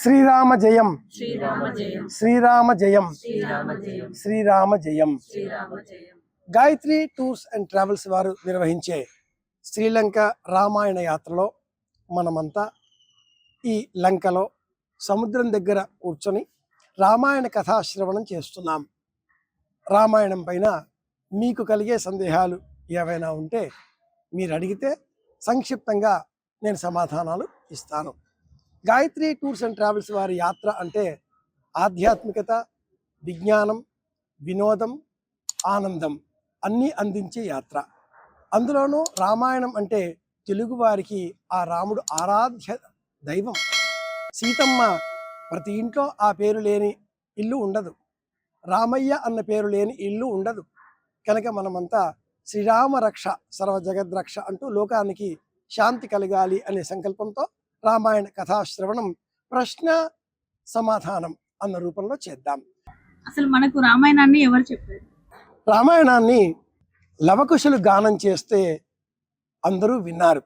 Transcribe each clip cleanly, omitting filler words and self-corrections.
శ్రీరామ జయం శ్రీరామ జయం శ్రీరామ జయం శ్రీరామ జయం శ్రీరామ జయం. శ్రీరామ జయం. గాయత్రి టూర్స్ అండ్ ట్రావెల్స్ వారు నిర్వహించే శ్రీలంక రామాయణ యాత్రలో మనమంతా ఈ లంకలో సముద్రం దగ్గర కూర్చొని రామాయణ కథాశ్రవణం చేస్తున్నాం. రామాయణం పైన మీకు కలిగే సందేహాలు ఏవైనా ఉంటే మీరు అడిగితే సంక్షిప్తంగా నేను సమాధానాలు ఇస్తాను. గాయత్రి టూర్స్ అండ్ ట్రావెల్స్ వారి యాత్ర అంటే ఆధ్యాత్మికత, విజ్ఞానం, వినోదం, ఆనందం అన్నీ అందించే యాత్ర. అందులోనూ రామాయణం అంటే తెలుగువారికి ఆ రాముడు ఆరాధ్య దైవం. సీతమ్మ ప్రతి ఇంట్లో ఆ పేరు లేని ఇల్లు ఉండదు, రామయ్య అన్న పేరు లేని ఇల్లు ఉండదు. కనుక మనమంతా శ్రీరామ రక్ష సర్వ జగద్రక్ష అంటూ లోకానికి శాంతి కలగాలి అనే సంకల్పంతో రామాయణ కథాశ్రవణం ప్రశ్న సమాధానం అన్న రూపంలో చేద్దాం. అసలు మనకు రామాయణాన్ని ఎవరు చెప్పారు? రామాయణాన్ని లవకుశులు గానం చేస్తే అందరూ విన్నారు.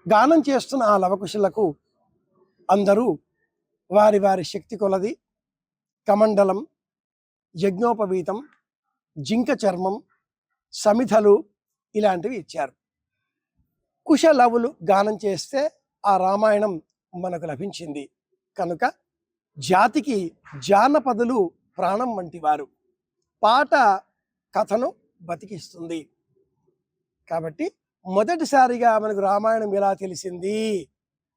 గానం చేస్తున్న ఆ లవకుశులకు అందరూ వారి వారి శక్తి కొలది కమండలం, యజ్ఞోపవీతం, జింక చర్మం, సమిధలు ఇలాంటివి ఇచ్చారు. కుశలవులు గానం చేస్తే ఆ రామాయణం మనకు లభించింది. కనుక జాతికి జానపదులు ప్రాణం వంటివారు. పాట కథను బతికిస్తుంది. కాబట్టి మొదటిసారిగా మనకు రామాయణం ఎలా తెలిసింది?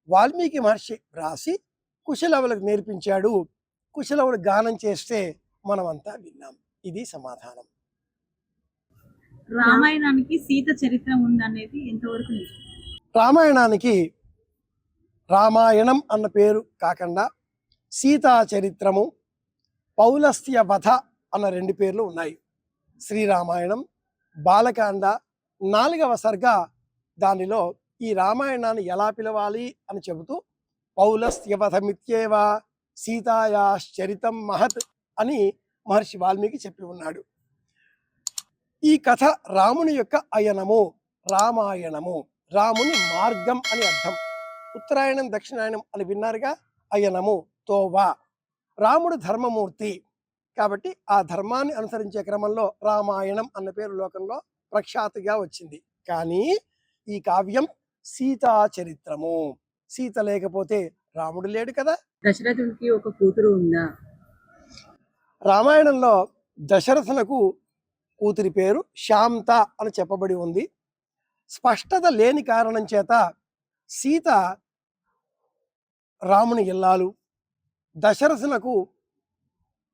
వాల్మీకి మహర్షి రాసి కుశలవులకు నేర్పించాడు. కుశలవులు గానం చేస్తే మనమంతా విన్నాం. ఇది సమాధానం. రామాయణానికి సీత చరిత్ర ఉందనేది ఎంతవరకు నిజం? రామాయణానికి రామాయణం అన్న పేరు కాకుండా సీతా చరిత్రము, పౌలస్త్య వధ అన్న 2 పేర్లు ఉన్నాయి. శ్రీరామాయణం, బాలకాండ 4వ సర్గ. దానిలో ఈ రామాయణాన్ని ఎలా పిలవాలి అని చెబుతూ పౌలస్త్య వధమిత్యేవ సీతాయాశ్చరితం మహత్ అని మహర్షి వాల్మీకి చెప్పి ఉన్నాడు. ఈ కథ రాముని యొక్క అయనము, రామాయణము. రాముని మార్గం అని అర్థం. ఉత్తరాయణం, దక్షిణాయనం అని విన్నారుగా. అయనము తోవా. రాముడు ధర్మమూర్తి కాబట్టి ఆ ధర్మాన్ని అనుసరించే క్రమంలో రామాయణం అన్న పేరు లోకంలో ప్రఖ్యాతిగా వచ్చింది. కానీ ఈ కావ్యం సీతా చరిత్రము. సీత లేకపోతే రాముడు లేడు కదా. దశరథుడికి ఒక కూతురు ఉందా? రామాయణంలో దశరథునకు కూతురి పేరు శాంత అని చెప్పబడి ఉంది. స్పష్టత లేని కారణం చేత సీత రాముని ఇల్లాలు, దశరథునకు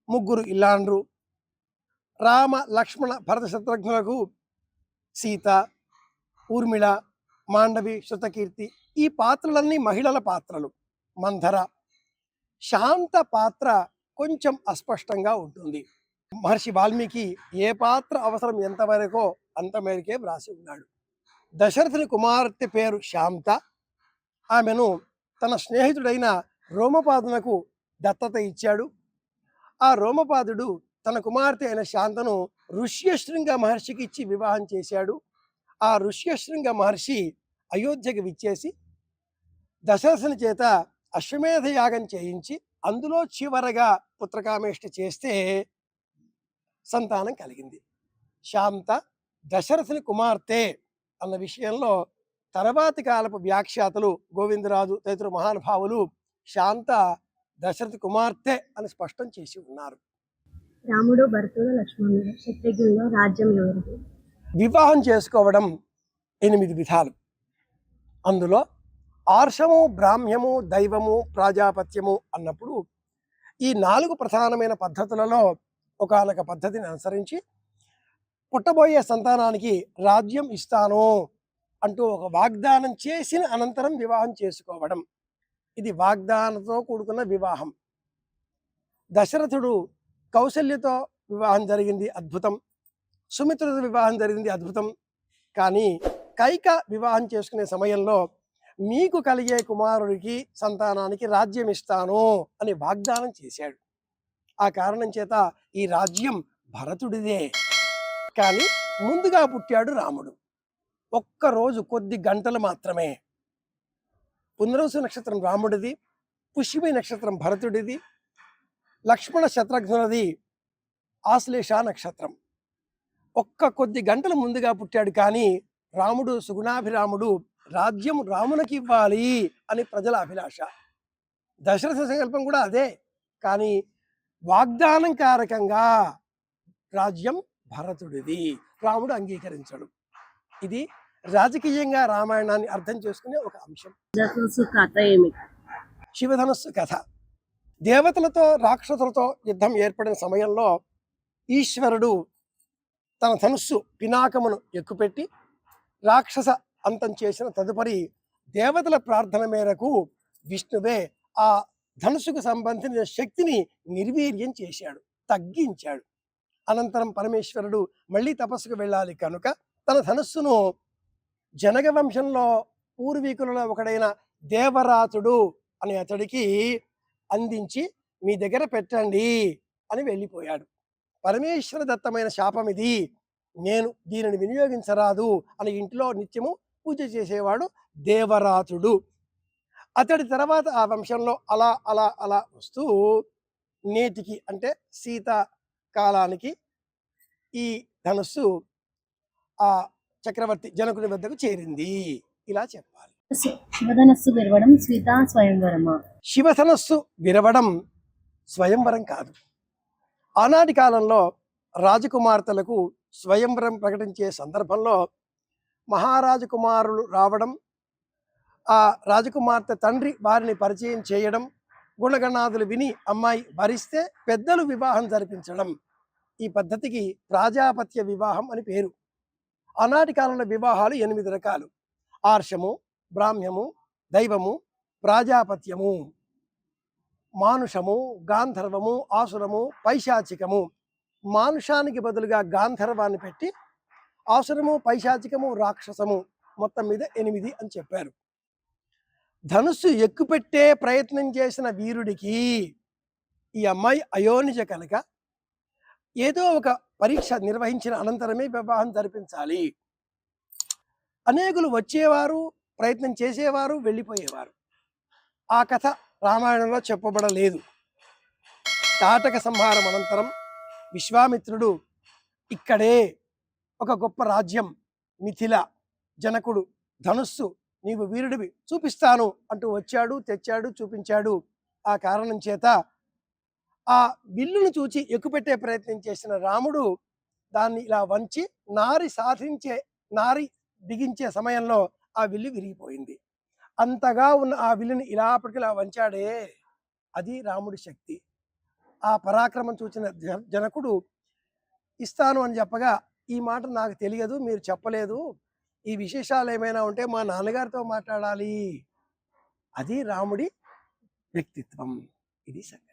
3 ఇల్లాండ్రు, రామ లక్ష్మణ భరత శత్రుఘ్నులకు సీత, ఊర్మిళ, మాండవి, శృతకీర్తి ఈ పాత్రలన్నీ మహిళల పాత్రలు. మంధర. శాంత పాత్ర కొంచెం అస్పష్టంగా ఉంటుంది. మహర్షి వాల్మీకి ఏ పాత్ర అవసరం ఎంతవరకో అంతమేరకే వ్రాసి ఉన్నాడు. దశరథుని కుమార్తె పేరు శాంత. ఆమెను తన స్నేహితుడైన రోమపాదునకు దత్తత ఇచ్చాడు. ఆ రోమపాదుడు తన కుమార్తె అయిన శాంతను ఋష్యశృంగ మహర్షికి ఇచ్చి వివాహం చేశాడు. ఆ ఋష్యశృంగ మహర్షి అయోధ్యకి విచ్చేసి దశరథుని చేత అశ్వమేధ యాగం చేయించి అందులో చివరగా పుత్రకామేష్టి చేస్తే సంతానం కలిగింది. శాంత దశరథుని కుమార్తె అన్న విషయంలో తర్వాతి కాలపు వ్యాఖ్యాతలు గోవిందరాజు తదితర మహానుభావులు శాంత దశరథ కుమార్తె అని స్పష్టం చేసి ఉన్నారు. రాముడు, భరతుడు, లక్ష్మణుడు శత్రుఘ్నులో రాజ్యం ఎవరిది? వివాహం చేసుకోవడం 8 విధాలు. అందులో ఆర్షము, బ్రాహ్మ్యము, దైవము, ప్రాజాపత్యము అన్నప్పుడు ఈ 4 ప్రధానమైన పద్ధతులలో ఒకానొక పద్ధతిని అనుసరించి పుట్టబోయే సంతానానికి రాజ్యం ఇస్తాను అంటూ ఒక వాగ్దానం చేసిన అనంతరం వివాహం చేసుకోవడం. ఇది వాగ్దానంతో కూడుకున్న వివాహం. దశరథుడు కౌశల్యతో వివాహం జరిగింది, అద్భుతం. సుమిత్రుడితో వివాహం జరిగింది, అద్భుతం. కానీ కైక వివాహం చేసుకునే సమయంలో మీకు కలిగే కుమారుడికి సంతానానికి రాజ్యం ఇస్తాను అని వాగ్దానం చేశాడు. ఆ కారణం చేత ఈ రాజ్యం భరతుడిదే. కానీ ముందుగా పుట్టాడు రాముడు. ఒక్కరోజు కొద్ది గంటలు మాత్రమే. పునర్వసు నక్షత్రం రాముడిది, పుష్యమి నక్షత్రం భరతుడిది, లక్ష్మణ శత్రుఘ్నులది ఆశ్లేష నక్షత్రం. కొద్ది గంటల ముందుగా పుట్టాడు, కానీ రాముడు సుగుణాభిరాముడు రాజ్యం రామునికి ఇవ్వాలి అని ప్రజల అభిలాష. దశరథ సంకల్పం కూడా అదే, కానీ వాగ్దానం కారకంగా రాజ్యం భరతుడిది, రాముడు అంగీకరించడు. ఇది రాజకీయంగా రామాయణాన్ని అర్థం చేసుకునే ఒక అంశం. కథ ఏమిటి? శివధనుస్సు కథ. దేవతలతో రాక్షసులతో యుద్ధం ఏర్పడిన సమయంలో ఈశ్వరుడు తన ధనుస్సు పినాకమును ఎక్కుపెట్టి రాక్షస అంతం చేసిన తదుపరి దేవతల ప్రార్థన మేరకు విష్ణువే ఆ ధనుస్సుకు సంబంధించిన శక్తిని నిర్వీర్యం చేశాడు, తగ్గించాడు. అనంతరం పరమేశ్వరుడు మళ్ళీ తపస్సుకు వెళ్ళాలి కనుక తన ధనుస్సును జనగ వంశంలో పూర్వీకులలో ఒకడైన దేవరాతుడు అనే అతడికి అందించి మీ దగ్గర పెట్టండి అని వెళ్ళిపోయాడు. పరమేశ్వర దత్తమైన శాపం ఇది, నేను దీనిని వినియోగించరాదు అని ఇంట్లో నిత్యము పూజ చేసేవాడు దేవరాతుడు. అతడి తర్వాత ఆ వంశంలో అలా అలా అలా వస్తూ నేటికి అంటే శీతాకాలానికి ఈ ధనుస్సు ఆ చక్రవర్తి జనకుని వద్దకు చేరింది. ఇలా చెప్పాలి. శివధనస్సు విరవడం సీతా స్వయంవరమా? శివధనస్సు విరవడం స్వయంవరం కాదు. ఆనాటి కాలంలో రాజకుమార్తెలకు స్వయంవరం ప్రకటించే సందర్భంలో మహారాజు కుమారులు రావడం, ఆ రాజకుమార్తె తండ్రి వారిని పరిచయం చేయడం, గుణగణాదులు విని అమ్మాయి భరిస్తే పెద్దలు వివాహం జరిపించడం, ఈ పద్ధతికి ప్రాజాపత్య వివాహం అని పేరు. ఆనాటి కాలంలో వివాహాలు 8 రకాలు: ఆర్షము, బ్రాహ్మ్యము, దైవము, ప్రాజాపత్యము, మానుషము, గాంధర్వము, ఆసురము, పైశాచికము. మానుషానికి బదులుగా గాంధర్వాన్ని పెట్టి ఆసురము, పైశాచికము, రాక్షసము, మొత్తం మీద 8 అని చెప్పారు. ధనుస్సు ఎక్కుపెట్టే ప్రయత్నం చేసిన వీరుడికి ఈ అమ్మాయి అయోనిజ కనుక ఏదో ఒక పరీక్ష నిర్వహించిన అనంతరమే వివాహం జరిపించాలి. అనేకులు వచ్చేవారు, ప్రయత్నం చేసేవారు, వెళ్ళిపోయేవారు. ఆ కథ రామాయణంలో చెప్పబడలేదు. తాటక సంహారం అనంతరం విశ్వామిత్రుడు ఇక్కడే ఒక గొప్ప రాజ్యం మిథిల, జనకుడు ధనుస్సు నీవు వీరుడివి చూపిస్తాను అంటూ వచ్చాడు, తెచ్చాడు, చూపించాడు. ఆ కారణం చేత ఆ విల్లును చూచి ఎక్కుపెట్టే ప్రయత్నం చేసిన రాముడు దాన్ని ఇలా వంచి నారి బిగించే సమయంలో ఆ విల్లు విరిగిపోయింది. అంతగా ఉన్న ఆ విల్లుని ఇలా వంచాడే, అది రాముడి శక్తి. ఆ పరాక్రమం చూసిన జనకుడు ఇస్తాను అని చెప్పగా, ఈ మాట నాకు తెలియదు, మీరు చెప్పలేదు, ఈ విశేషాలు ఏమైనా ఉంటే మా నాన్నగారితో మాట్లాడాలి. అది రాముడి వ్యక్తిత్వం. ఇది సంగతి.